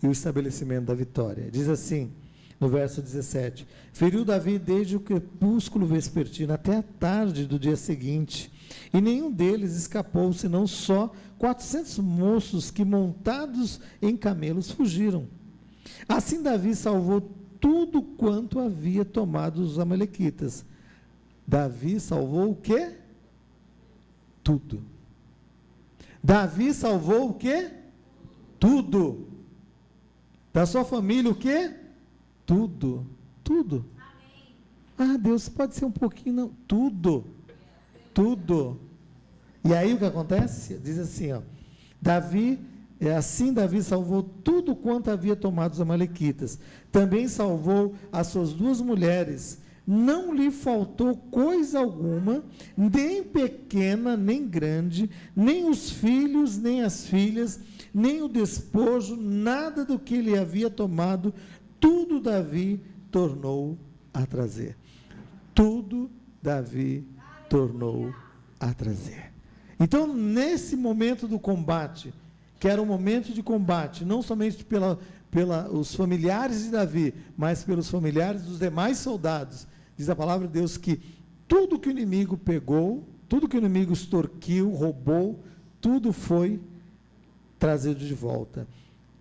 e o estabelecimento da vitória. Diz assim, no verso 17: feriu Davi desde o crepúsculo vespertino até a tarde do dia seguinte, e nenhum deles escapou, senão só 400 moços que, montados em camelos, fugiram. Assim Davi salvou tudo quanto havia tomado os amalequitas. Davi salvou o quê? Tudo. Davi salvou o quê? Tudo. Da sua família o quê? Tudo. Tudo. Amém. Ah, Deus, pode ser um pouquinho, não. Tudo. Tudo. E aí o que acontece? Diz assim, ó: Davi salvou tudo quanto havia tomado os amalequitas. Também salvou as suas 2 mulheres. Não lhe faltou coisa alguma, nem pequena, nem grande, nem os filhos, nem as filhas, nem o despojo, nada do que ele havia tomado, tudo Davi tornou a trazer. Tudo Davi tornou a trazer. Então, nesse momento do combate, que era um momento de combate, não somente pelos familiares de Davi, mas pelos familiares dos demais soldados, diz a palavra de Deus que tudo que o inimigo pegou, tudo que o inimigo extorquiu, roubou, tudo foi trazido de volta.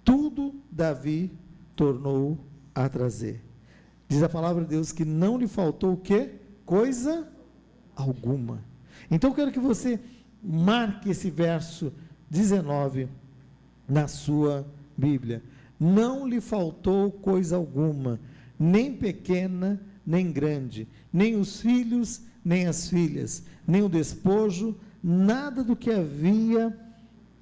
Tudo Davi tornou a trazer. Diz a palavra de Deus que não lhe faltou o quê? Coisa alguma. Então eu quero que você marque esse verso 19 na sua Bíblia. Não lhe faltou coisa alguma, nem pequena, nem grande, nem os filhos, nem as filhas, nem o despojo, nada do que havia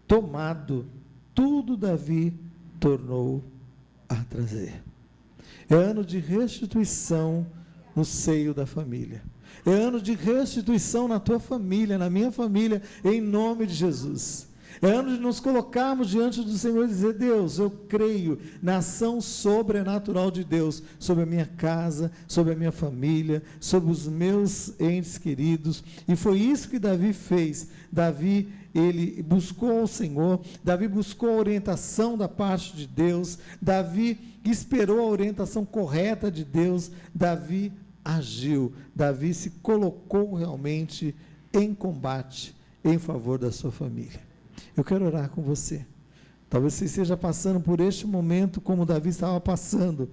tomado, tudo Davi tornou a trazer. É ano de restituição no seio da família. É ano de restituição na tua família, na minha família, em nome de Jesus. É ano de nos colocarmos diante do Senhor e dizer: Deus, eu creio na ação sobrenatural de Deus sobre a minha casa, sobre a minha família, sobre os meus entes queridos. E foi isso que Davi fez. Davi, ele buscou o Senhor, Davi buscou a orientação da parte de Deus, Davi esperou a orientação correta de Deus, Davi agiu, Davi se colocou realmente em combate em favor da sua família. Eu quero orar com você. Talvez você esteja passando por este momento como Davi estava passando,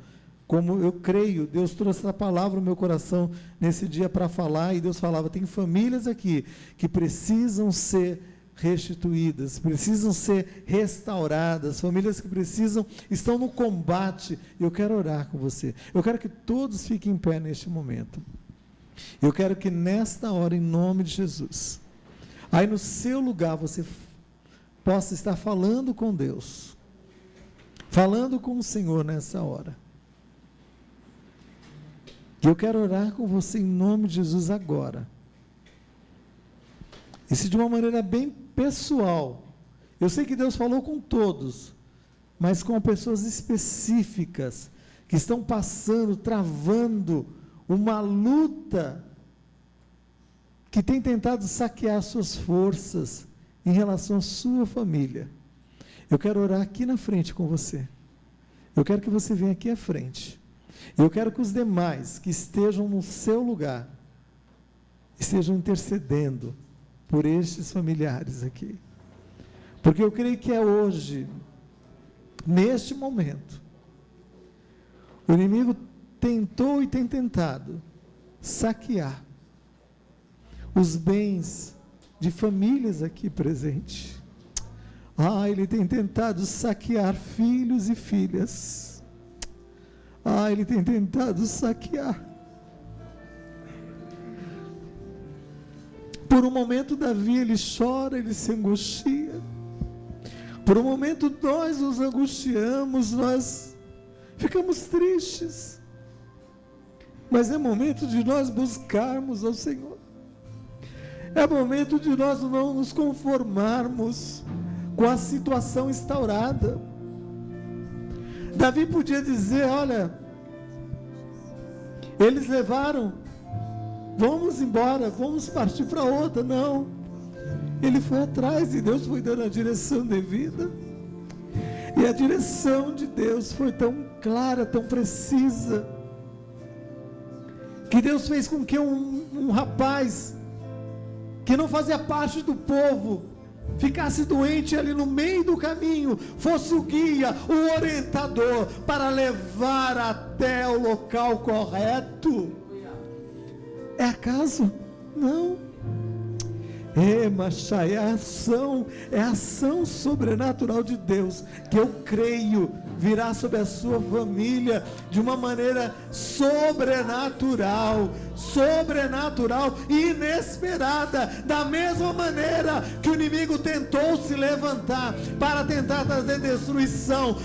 como eu creio, Deus trouxe essa palavra no meu coração nesse dia para falar, e Deus falava: tem famílias aqui que precisam ser restituídas, precisam ser restauradas, famílias que estão no combate. Eu quero orar com você. Eu quero que todos fiquem em pé neste momento. Eu quero que nesta hora, em nome de Jesus, aí no seu lugar você possa estar falando com Deus, falando com o Senhor nessa hora. E eu quero orar com você em nome de Jesus agora. Isso de uma maneira bem pessoal. Eu sei que Deus falou com todos, mas com pessoas específicas, que estão passando, travando uma luta, que tem tentado saquear suas forças, em relação à sua família. Eu quero orar aqui na frente com você. Eu quero que você venha aqui à frente. Eu quero que os demais que estejam no seu lugar estejam intercedendo por estes familiares aqui. Porque eu creio que é hoje, neste momento, o inimigo tentou e tem tentado saquear os bens de famílias aqui presentes. Ele tem tentado saquear filhos e filhas. Ele tem tentado saquear. Por um momento Davi, ele chora, ele se angustia. Por um momento nós nos angustiamos, nós ficamos tristes. Mas é momento de nós buscarmos ao Senhor. É momento de nós não nos conformarmos com a situação instaurada. Davi podia dizer: olha, eles levaram, vamos embora, vamos partir para outra. Não, ele foi atrás e Deus foi dando a direção devida. E a direção de Deus foi tão clara, tão precisa, que Deus fez com que um rapaz que não fazia parte do povo ficasse doente ali no meio do caminho, fosse o guia, o orientador, para levar até o local correto. É acaso? Não. É a ação sobrenatural de Deus, que eu creio virá sobre a sua família de uma maneira sobrenatural, inesperada, da mesma maneira que o inimigo tentou se levantar para tentar trazer destruição.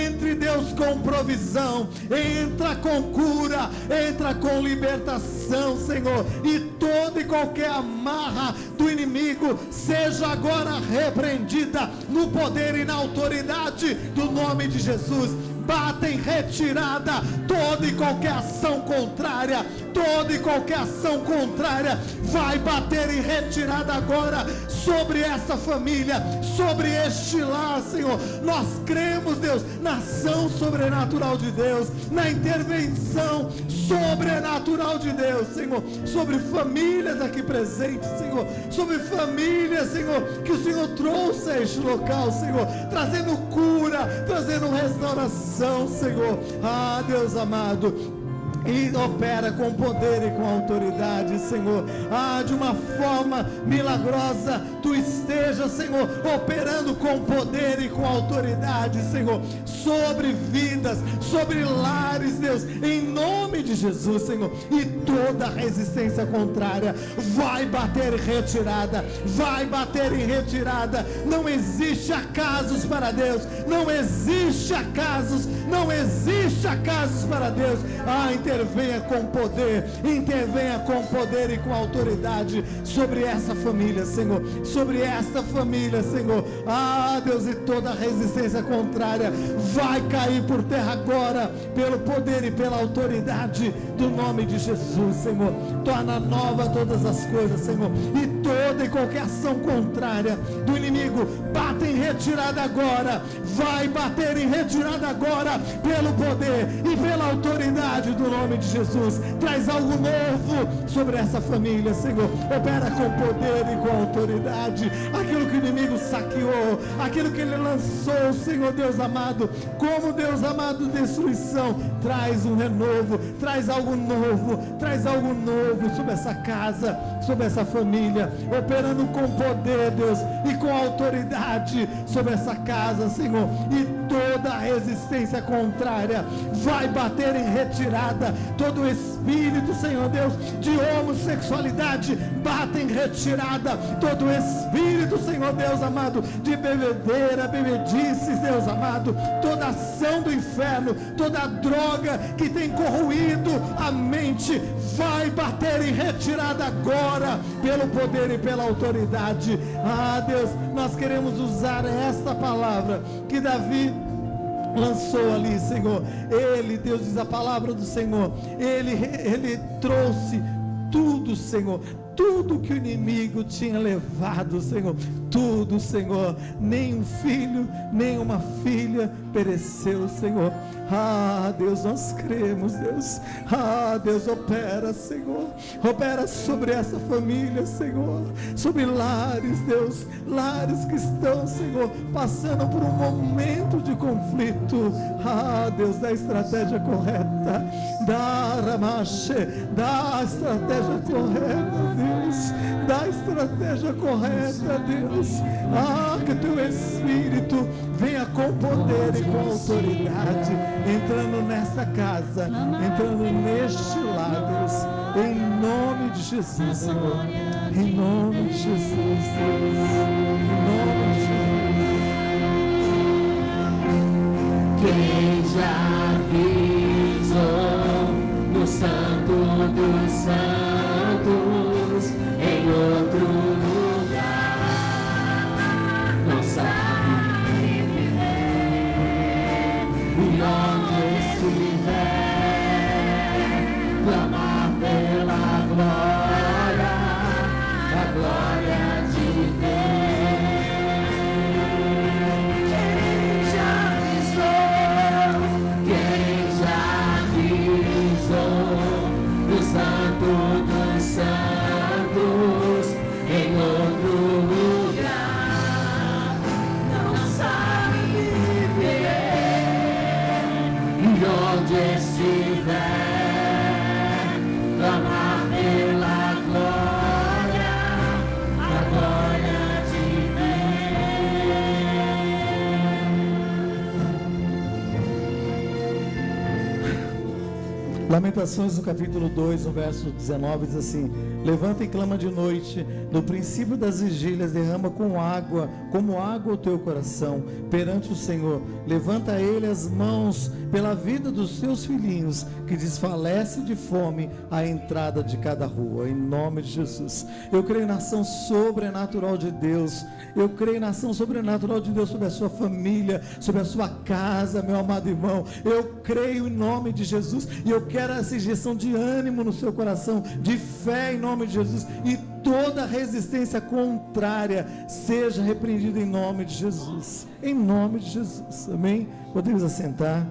Entre Deus com provisão, entra com cura, entra com libertação, Senhor, e toda e qualquer amarra do inimigo seja agora repreendida no poder e na autoridade do nome de Jesus. Bata em retirada toda e qualquer ação contrária, vai bater em retirada agora sobre essa família, sobre este lar, Senhor. Nós cremos, Deus, na ação sobrenatural de Deus, na intervenção sobrenatural de Deus, Senhor, sobre famílias aqui presentes, Senhor, sobre famílias, Senhor, que o Senhor trouxe a este local, Senhor, trazendo cura, trazendo restauração, Senhor. Deus amado, e opera com poder e com autoridade, Senhor. De uma forma milagrosa, Tu esteja, Senhor, operando com poder e com autoridade, Senhor, sobre vidas, sobre lares, Deus, em nome de Jesus, Senhor. E toda resistência contrária vai bater em retirada, não existe acasos para Deus, não existe acasos para Deus. Intervenha com poder e com autoridade sobre essa família, Senhor, Deus, e toda resistência contrária vai cair por terra agora, pelo poder e pela autoridade do nome de Jesus, Senhor. Torna nova todas as coisas, Senhor, e toda e qualquer ação contrária do inimigo bata em retirada agora, vai bater em retirada agora, pelo poder e pela autoridade do nome de Jesus. Traz algo novo sobre essa família, Senhor. Opera com poder e com autoridade. Aquilo que o inimigo saqueou, aquilo que ele lançou, Senhor Deus amado, como Deus amado, destruição, traz um renovo, traz algo novo sobre essa casa, sobre essa família, operando com poder, Deus, e com autoridade sobre essa casa, Senhor. E toda resistência contrária vai bater em retirada. Todo espírito, Senhor Deus, de homossexualidade, bata em retirada. Todo espírito, Senhor Deus amado, de bebedeira, bebedices, Deus amado, toda ação do inferno, toda droga que tem corroído a mente, vai bater em retirada agora, pelo poder e pela autoridade. Deus, nós queremos usar esta palavra que Davi lançou ali, Senhor. Ele, Deus, diz a palavra do Senhor, ele trouxe tudo, Senhor, tudo que o inimigo tinha levado, Senhor, tudo, Senhor, nem um filho, nem uma filha pereceu, Senhor. Deus, nós cremos, Deus. Deus, opera, Senhor, opera sobre essa família, Senhor, sobre lares, Deus, lares que estão, Senhor, passando por um momento de conflito. Deus, dá a estratégia correta, dá a estratégia correta, Deus, dá a estratégia correta, Deus. Que teu Espírito venha com poder e com autoridade, entrando nessa casa, entrando neste lar, Deus, em nome de Jesus, Senhor, em nome de Jesus, Deus, em nome de Jesus. Quem já pisou no Santo dos Santos, em outro lugar, não sabe viver, e onde estiver, clamar pela glória, a glória de Deus. Quem já pisou no Santo dos Santos, em outro lugar, não sabe viver, e onde estiver, clamar pela glória, a glória de Deus. Lamentações, no capítulo 2, no verso 19, diz assim: levanta e clama de noite, no princípio das vigílias derrama como água o teu coração perante o Senhor. Levanta a ele as mãos pela vida dos teus filhinhos, que desfalece de fome a entrada de cada rua, em nome de Jesus. Eu creio na ação sobrenatural de Deus, eu creio na ação sobrenatural de Deus sobre a sua família, sobre a sua casa, meu amado irmão. Eu creio em nome de Jesus, e eu quero essa injeção de ânimo no seu coração, de fé em nome de Jesus, e toda resistência contrária seja repreendida em nome de Jesus, em nome de Jesus, amém? Podemos assentar.